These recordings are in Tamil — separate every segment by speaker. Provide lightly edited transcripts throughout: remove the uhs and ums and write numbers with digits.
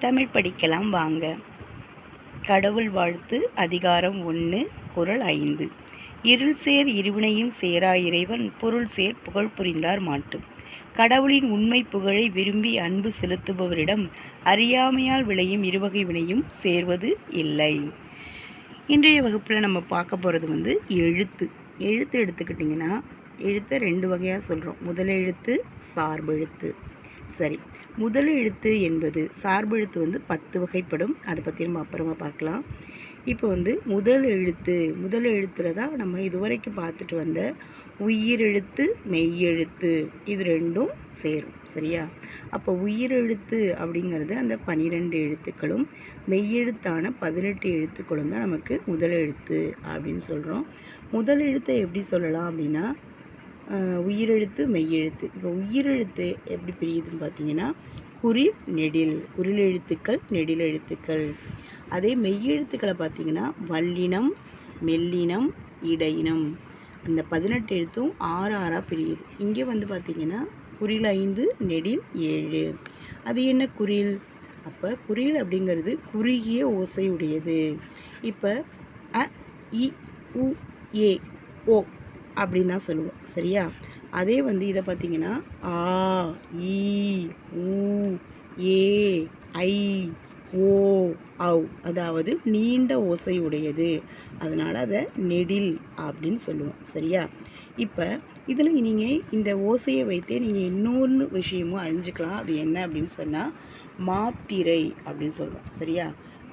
Speaker 1: தமிழ் படிக்கலாம் வாங்க. கடவுள் வாழ்த்து அதிகாரம் 1 குறள் 5. இருள் சேர் இருவினையும் சேரா இறைவன் பொருள் சேர் புகழ் புரிந்தார் மாட்டு. கடவுளின் உண்மை புகழை விரும்பி அன்பு செலுத்துபவரிடம் அறியாமையால் விளையும் இருவகை வினையும் சேர்வது இல்லை. இன்றைய வகுப்பில் நம்ம பார்க்க போகிறது எழுத்து. எழுத்து எடுத்துக்கிட்டிங்கன்னா எழுத்தை 2 வகையாக சொல்கிறோம். முதல் எழுத்து, சார்பெழுத்து. சரி, முதல் எழுத்து என்பது சார்பெழுத்து 10 வகைப்படும். அதை பற்றி நம்ம அப்புறமா பார்க்கலாம். இப்போ முதல் எழுத்தில் தான் நம்ம இதுவரைக்கும் பார்த்துட்டு வந்த உயிரெழுத்து, மெய்யெழுத்து இது 2ம் சேரும். சரியா? அப்போ உயிரெழுத்து அப்படிங்கிறது அந்த 12 எழுத்துக்களும், மெய்யெழுத்தான 18 எழுத்துக்களும் தான் நமக்கு முதல் எழுத்து அப்படின்னு சொல்கிறோம். முதல் எழுத்தை எப்படி சொல்லலாம் அப்படின்னா உயிரெழுத்து, மெய்யெழுத்து. இப்போ உயிரெழுத்து எப்படி பிரியுதுன்னு பார்த்தீங்கன்னா குறில், நெடில். குறில் எழுத்துக்கள், நெடில் எழுத்துக்கள். அதே மெய்யெழுத்துக்களை பார்த்தீங்கன்னா வல்லினம், மெல்லினம், இடையினம். அந்த 18 எழுத்தும் 6 பிரியுது. இங்கே பார்த்திங்கன்னா குறில் 5, நெடில் 7. அது என்ன குறில்? அப்போ குறில் அப்படிங்கிறது குறுகிய ஓசை உடையது. இப்போ அ, இ, உ, ஏ, ஓ அப்படின்னு தான் சொல்லுவோம். சரியா? அதே இதை பார்த்திங்கன்னா ஆ, ஈ, ஊ, ஏ, ஐ, ஓ, ஔ, அதாவது நீண்ட ஓசை உடையது. அதனால் அதை நெடில் அப்படின்னு சொல்லுவோம். சரியா? இப்போ இதில் நீங்கள் இந்த ஓசையை வைத்தே நீங்கள் இன்னொன்று விஷயமும் அறிஞ்சிக்கலாம். அது என்ன அப்படின்னு சொன்னால் மாத்திரை அப்படின்னு சொல்லுவோம். சரியா?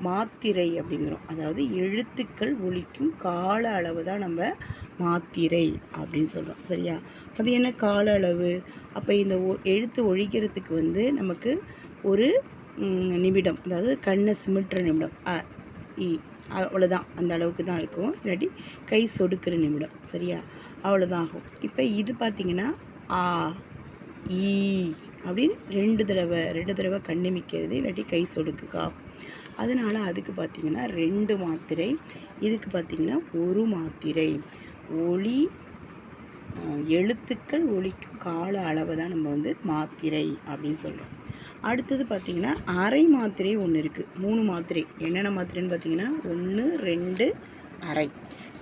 Speaker 1: மாத்திரை அப்படிங்கிறோம். அதாவது எழுத்துக்கள் ஒலிக்கும் கால அளவு தான் நம்ம மாத்திரை அப்படின்னு சொல்கிறோம். சரியா? அது என்ன கால அளவு? அப்போ இந்த எழுத்து ஒழிக்கிறதுக்கு நமக்கு ஒரு நிமிடம், அதாவது கண்ணை சிமிட்டுற நிமிடம், அவ்வளோதான், அந்த அளவுக்கு தான் இருக்கும். இல்லாட்டி கை சொடுக்கிற நிமிடம். சரியா? அவ்வளோதான் ஆகும். இப்போ இது பார்த்திங்கன்னா ஆ, ஈ அப்படின்னு 2 தடவை கண்ணிமிக்கிறது, இல்லாட்டி கை சொடுக்குக்கு ஆகும். அதனால் அதுக்கு பார்த்திங்கன்னா 2 மாத்திரை, இதுக்கு பார்த்திங்கன்னா 1 மாத்திரை. ஒளி எழுத்துக்கள் ஒலிக்கும் கால அளவை தான் நம்ம மாத்திரை அப்படின்னு சொல்கிறோம். அடுத்தது பார்த்திங்கன்னா அரை மாத்திரை ஒன்று இருக்குது. 3 மாத்திரை. என்னென்ன மாத்திரைன்னு பார்த்திங்கன்னா 1, 2, அரை.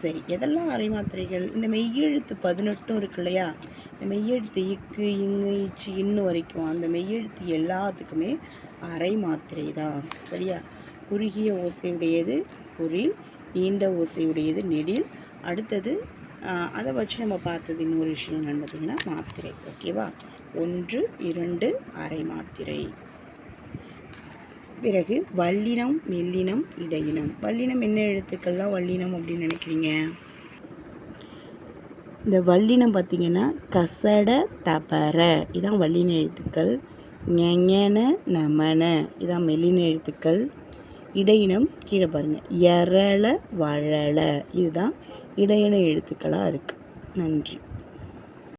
Speaker 1: சரி, எதெல்லாம் அரை மாத்திரைகள்? இந்த மெய்யெழுத்து 18 இருக்கு இல்லையா? இந்த மெய்யெழுத்து இக்கு, இங்கு, இச்சு, இன்னு வரைக்கும் அந்த மெய்யெழுத்து எல்லாத்துக்குமே அரை மாத்திரை தான். சரியா? குறுகிய ஓசையுடையது குறில், நீண்ட ஓசையுடையது நெடில். அடுத்தது அதை வச்சு நம்ம பார்த்தது இன்னொரு விஷயம் என்னென்னு பார்த்திங்கன்னா மாத்திரை. ஓகேவா? 1, 2 அரை மாத்திரை. பிறகு வல்லினம், மெல்லினம், இடையினம். வல்லினம் என்ன எழுத்துக்கள்லாம் வல்லினம் அப்படின்னு நினைக்கிறீங்க? இந்த வல்லினம் பார்த்திங்கன்னா கசட, தபர இதான் வல்லின எழுத்துக்கள். ஞெஞன, நமன இதான் மெல்லின எழுத்துக்கள். இடையினம் கீழே பாருங்கள், எரள, வழல இதுதான் இடையின எழுத்துக்களாக இருக்குது. நன்றி.